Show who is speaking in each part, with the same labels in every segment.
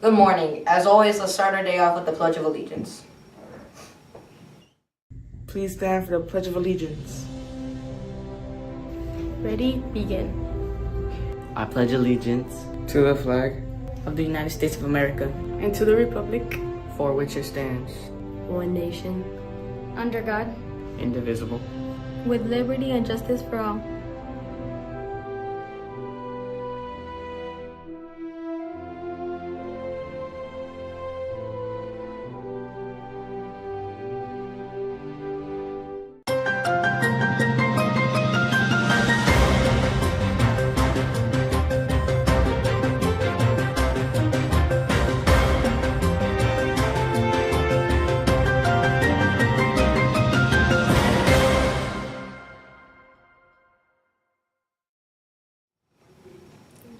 Speaker 1: Good morning. As always, let's start our day off with the Pledge of Allegiance.
Speaker 2: Please stand for the Pledge of Allegiance.
Speaker 3: Ready, begin.
Speaker 4: I pledge allegiance
Speaker 5: to the flag
Speaker 2: of the United States of America,
Speaker 3: and to the republic,
Speaker 4: for which it stands,
Speaker 3: one nation, under God,
Speaker 4: indivisible,
Speaker 3: with liberty and justice for all.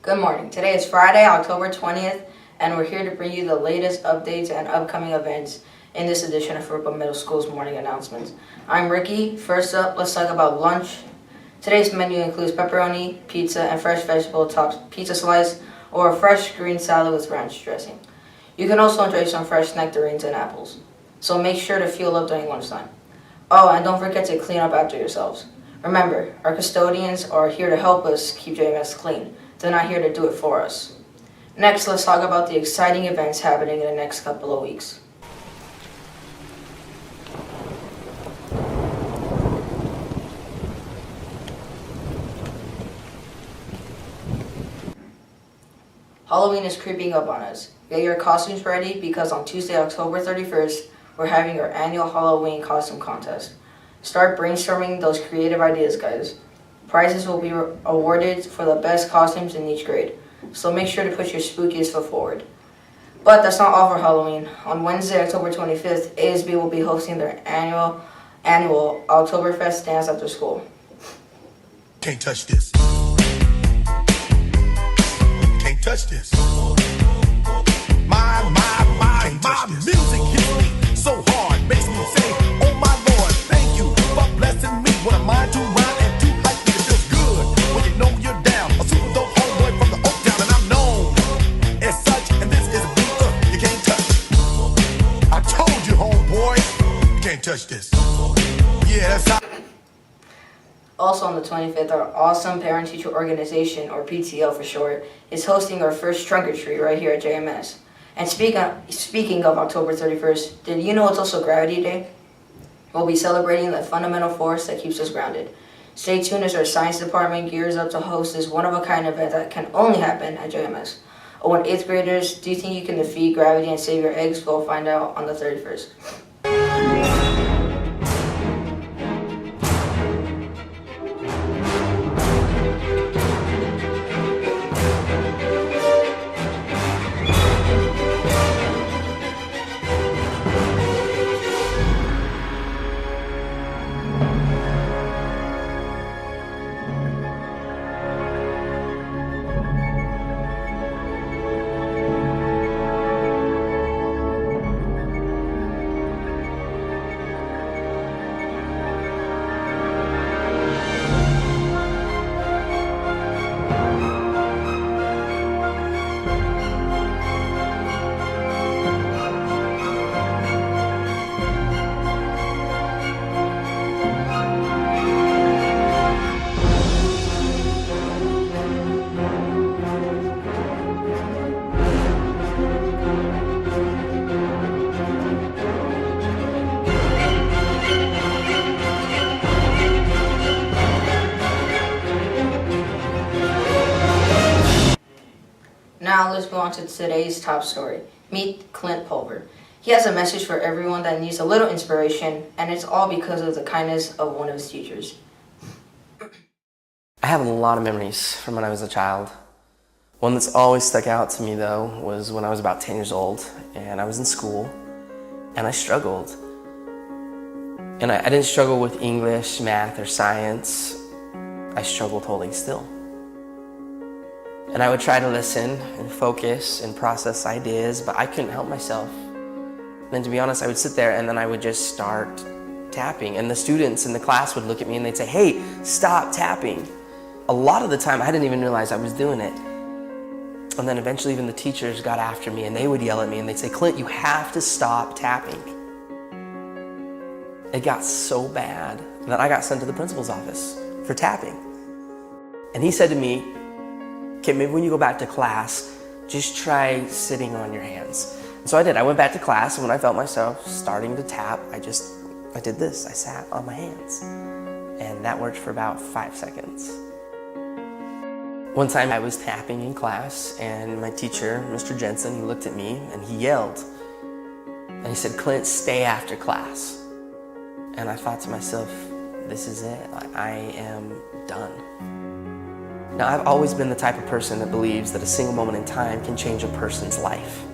Speaker 1: Good morning. Today is Friday, October 20th, and we're here to bring you the latest updates and upcoming events in this edition of Frupa Middle School's morning announcements. I'm Ricky. First up, let's talk about lunch. Today's menu includes pepperoni, pizza, and fresh vegetable topped pizza slice, or a fresh green salad with ranch dressing. You can also enjoy some fresh nectarines and apples. So make sure to fuel up during lunchtime. Oh, and don't forget to clean up after yourselves. Remember, our custodians are here to help us keep JMS clean. They're not here to do it for us. Next, let's talk about the exciting events happening in the next couple of weeks. Halloween is creeping up on us. Get your costumes ready because on Tuesday, October 31st, we're having our annual Halloween costume contest. Start brainstorming those creative ideas, guys. Prizes will be awarded for the best costumes in each grade, so make sure to put your spookiest foot forward. But that's not all for Halloween. On Wednesday, October 25th, ASB will be hosting their annual Oktoberfest dance after school.
Speaker 6: Can't touch this. Can't touch this. My music hits me so hard, makes me say, oh my Lord, thank you for blessing me. What a mind to rhyme and too hype me, it feels good when you know you're down. A super dope homeboy from the Oak Town, and I'm known as such, and this is a beat you can't touch. I told you, homeboy, you can't touch this. Yeah, that's how.
Speaker 1: Also on the 25th, our awesome parent-teacher organization, or PTO for short, is hosting our first trunk or treat right here at JMS. And speaking of October 31st, did you know it's also Gravity Day? We'll be celebrating the fundamental force that keeps us grounded. Stay tuned as our science department gears up to host this one-of-a-kind event that can only happen at JMS. Oh, and 8th graders, do you think you can defeat gravity and save your eggs? We'll find out on the 31st. Now let's go on to today's top story. Meet Clint Pulver. He has a message for everyone that needs a little inspiration, and it's all because of the kindness of one of his teachers.
Speaker 7: I have a lot of memories from when I was a child. One that's always stuck out to me, though, was when I was about 10 years old, and I was in school, and I struggled. And I didn't struggle with English, math, or science. I struggled holding still. And I would try to listen and focus and process ideas, but I couldn't help myself. And to be honest, I would sit there and then I would just start tapping. And the students in the class would look at me and they'd say, "Hey, stop tapping." A lot of the time, I didn't even realize I was doing it. And then eventually even the teachers got after me and they would yell at me and they'd say, Clint, you have to stop tapping. It got so bad that I got sent to the principal's office for tapping. And he said to me, okay, maybe when you go back to class, just try sitting on your hands. And so I did. I went back to class, and when I felt myself starting to tap, I did this. I sat on my hands. And that worked for about 5 seconds. One time I was tapping in class, and my teacher, Mr. Jensen, he looked at me and he yelled. And he said, Clint, stay after class. And I thought to myself, this is it. I am done. Now, I've always been the type of person that believes that a single moment in time can change a person's life.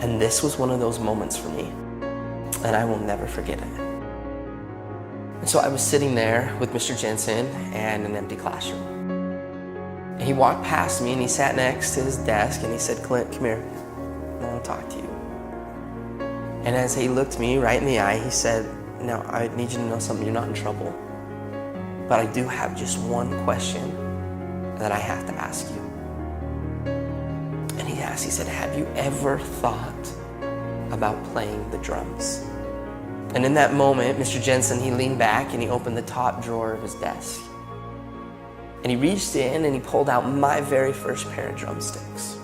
Speaker 7: And this was one of those moments for me. And I will never forget it. And so I was sitting there with Mr. Jensen and an empty classroom. And he walked past me and he sat next to his desk and he said, Clint, come here. I want to talk to you. And as he looked me right in the eye, he said, now, I need you to know something. You're not in trouble. But I do have just one question that I have to ask you. And he asked, he said, have you ever thought about playing the drums? And in that moment, Mr. Jensen, he leaned back and he opened the top drawer of his desk. And he reached in and he pulled out my very first pair of drumsticks.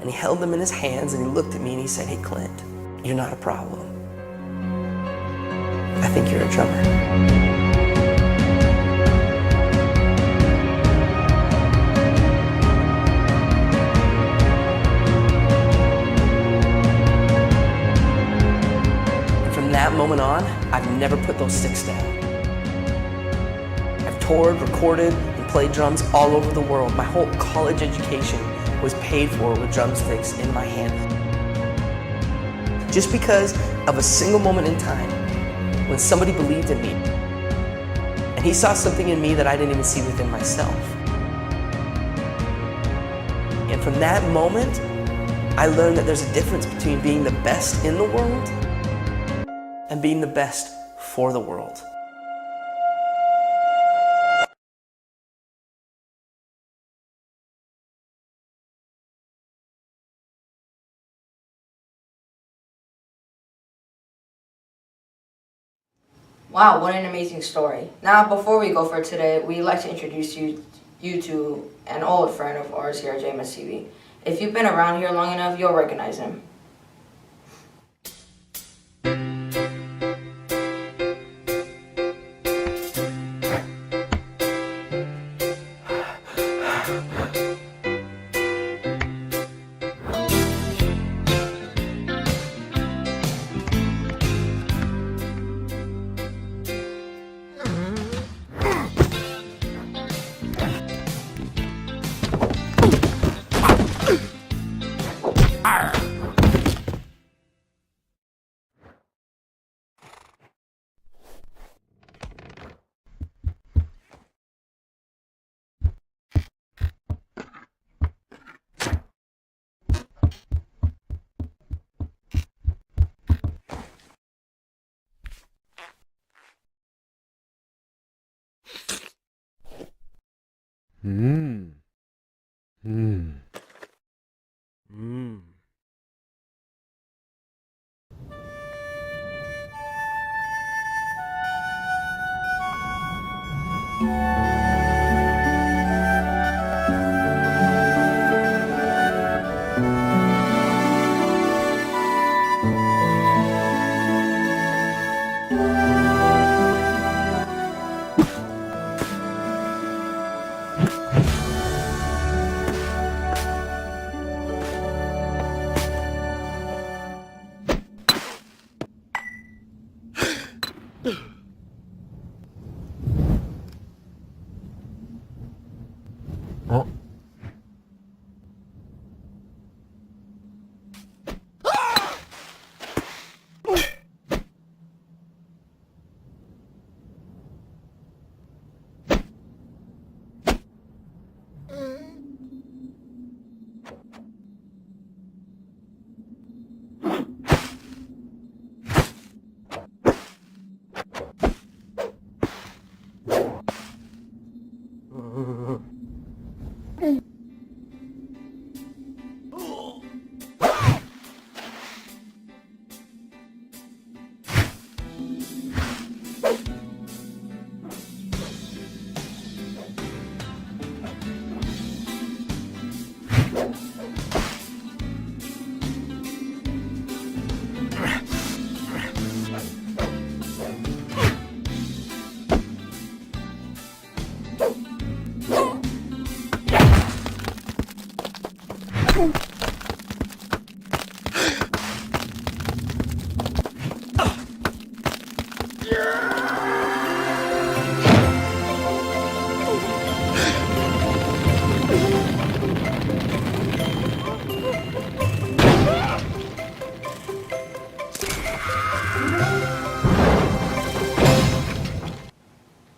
Speaker 7: And he held them in his hands and he looked at me and he said, hey, Clint, you're not a problem. I think you're a drummer. From that moment on, I've never put those sticks down. I've toured, recorded, and played drums all over the world. My whole college education was paid for with drumsticks in my hand. Just because of a single moment in time when somebody believed in me and he saw something in me that I didn't even see within myself. And from that moment, I learned that there's a difference between being the best in the world and being the best for the world.
Speaker 1: Wow, what an amazing story. Now, before we go for today, we'd like to introduce you to an old friend of ours here at JMSCB. If you've been around here long enough, you'll recognize him.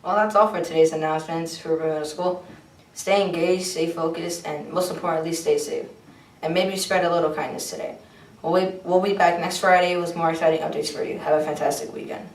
Speaker 1: Well, that's all for today's announcements for River Middle School. Stay engaged, stay focused, and most importantly, stay safe. And maybe spread a little kindness today. We'll be back next Friday with more exciting updates for you. Have a fantastic weekend.